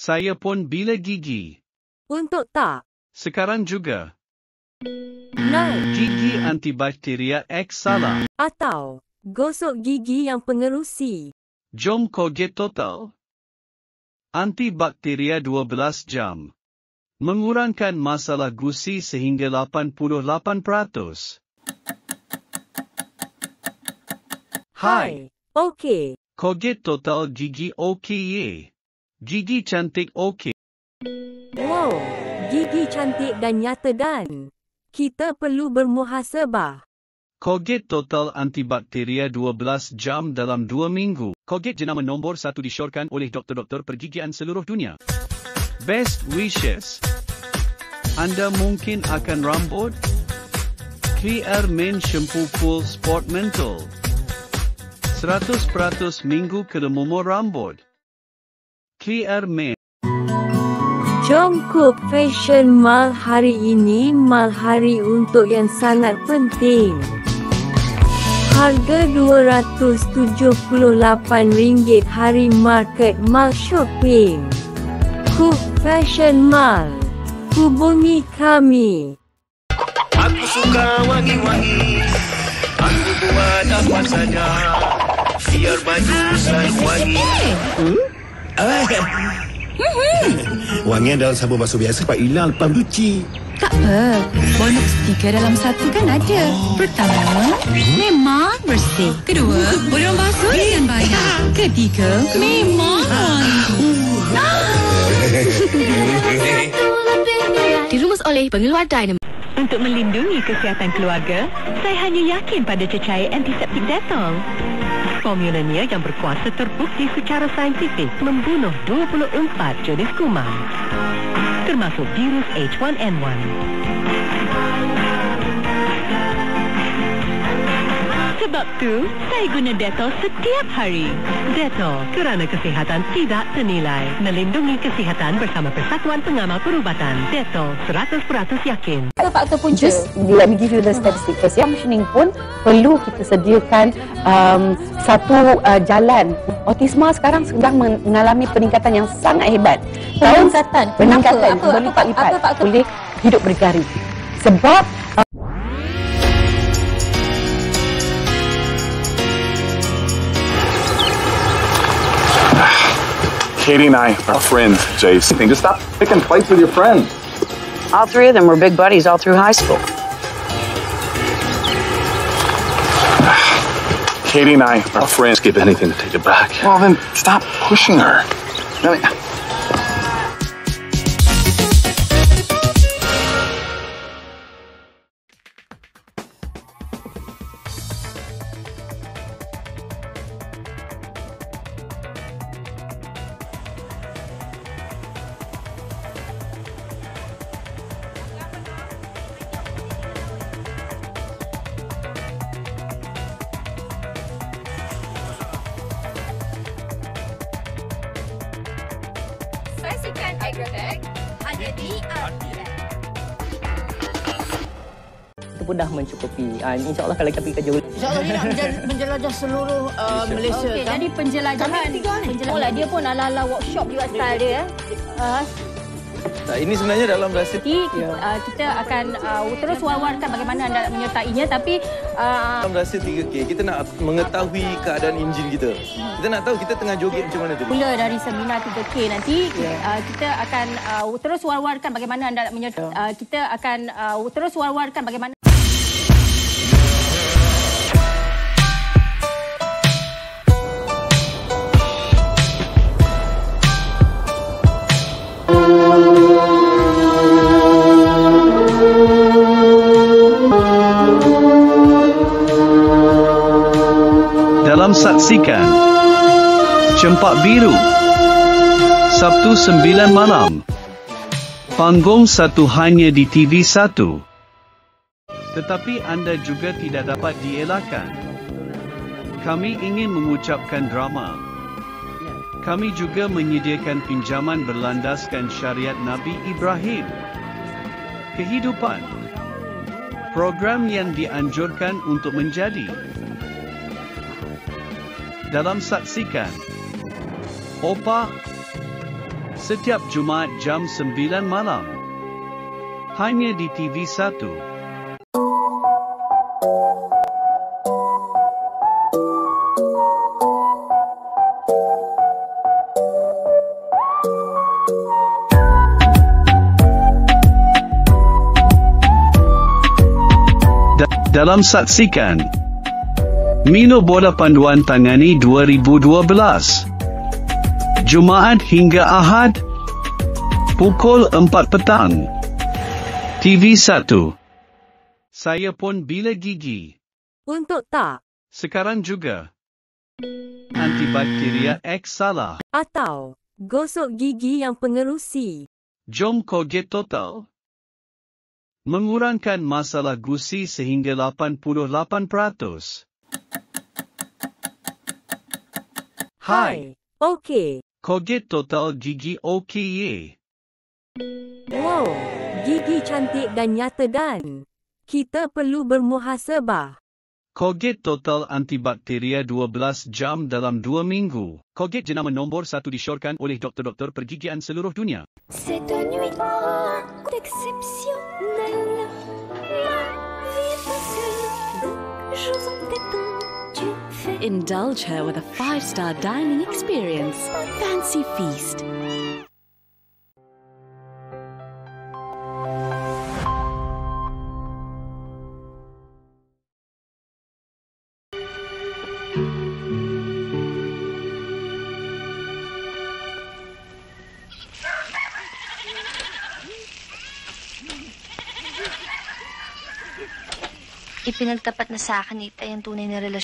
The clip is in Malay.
Saya pun bila gigi. Untuk tak. Sekarang juga. Night. Gigi antibakteria X salah. Atau gosok gigi yang pengerusi. Jom Colgate Total. Antibakteria 12 jam. Mengurangkan masalah gusi sehingga 88%. Hai. Okey. Colgate Total gigi okey ye. Gigi cantik okey. Wow. Gigi cantik dan nyata dan kita perlu bermuhasabah. Colgate Total antibakteria 12 jam dalam 2 minggu. Colgate jenama nombor 1 disyorkan oleh doktor-doktor pergigian seluruh dunia. Best wishes. Anda mungkin akan rambut? Clear Men Shampoo Cool Sport Menthol. 100% minggu kedemumur rambut. Clear Men. Jom Cook Fashion Mall hari ini mal hari untuk yang sangat penting. Harga RM278 hari market mall shopping. Cook Fashion Mall. Hubungi kami. Aku suka wangi-wangi. Aku buat apa saja. Biar baju selalu wangi. Wangian dalam sabun basuh biasa cepat hilang lepas cuci. Tak apa, bonus 3 dalam 1 kan ada. Pertama, memang bersih. Kedua, boleh basuh dengan baik. Ketiga, memang Dirumus oleh pengeluar Dynamo. Untuk melindungi kesihatan keluarga, saya hanya yakin pada cecair antiseptik Dettol. Formulanya yang berkuasa terbukti secara saintifik membunuh 24 jenis kuman, termasuk virus H1N1. Sebab tu, saya guna Dettol setiap hari. Dettol, kerana kesihatan tidak ternilai. Melindungi kesihatan bersama Persatuan Pengamal Perubatan. Dettol, 100% yakin. Faktor punca. Just let me give you the statistic first. Yang functioning pun perlu kita sediakan satu jalan. Autisma sekarang sedang mengalami peningkatan yang sangat hebat. Peningkatan berlipat-lipat boleh hidup berdikari. Sebab Katie and I are friends, Jace. Just stop picking fights with your friends. All three of them were big buddies all through high school. Katie and I are friends. Give anything to take it back. Well, then stop pushing her. Really? Saksikan Agrotech hanya di RTM. Itu pun dah mencukupi. InsyaAllah kalau kita pergi kerja. InsyaAllah dia nak menjelajah seluruh Malaysia. Okey, jadi penjelajahan. Dia pun ala-ala workshop juga style dia. Ini sebenarnya dalam rahsia. Kita akan terus war-warkan bagaimana anda menyertainya, tapi dalam rahsia 3K, kita nak mengetahui keadaan enjin kita. Kita nak tahu kita tengah joget macam mana tu. Mula dari seminar 3K nanti, kita akan terus war-warkan bagaimana anda kita akan terus war-warkan bagaimana. Dalam saksikan Cempak Biru Sabtu 9 malam. Panggung 1 hanya di TV1. Tetapi anda juga tidak dapat dielakkan. Kami ingin mengucapkan drama. Kami juga menyediakan pinjaman berlandaskan syariat Nabi Ibrahim. Kehidupan. Program yang dianjurkan untuk menjadi. Dalam saksikan Opa Setiap Jumaat jam 9 malam. Hanya di TV1. Dalam saksikan Mino Bola Panduan Tangani 2012 Jumaat hingga Ahad pukul 4 petang TV1. Saya pun bila gigi. Untuk tak. Sekarang juga. Antibakteria X salah. Atau gosok gigi yang pengerusi. Jom Colgate Total. Mengurangkan masalah gusi sehingga 88%. Hai. Okey. Colgate Total gigi okey. Wow, gigi cantik dan nyata dan kita perlu bermuhasabah. Colgate Total antibakteria 12 jam dalam 2 minggu. Colgate jenama nombor 1 disyorkan oleh doktor-doktor pergigian seluruh dunia. Cette nuit exceptionnelle, la vie passionnelle, jours en détente, tu fais. Indulge her with a 5-star dining experience. Fancy feast. Ipinagtapat na sa akin ni Itay ang tunay na relasyon.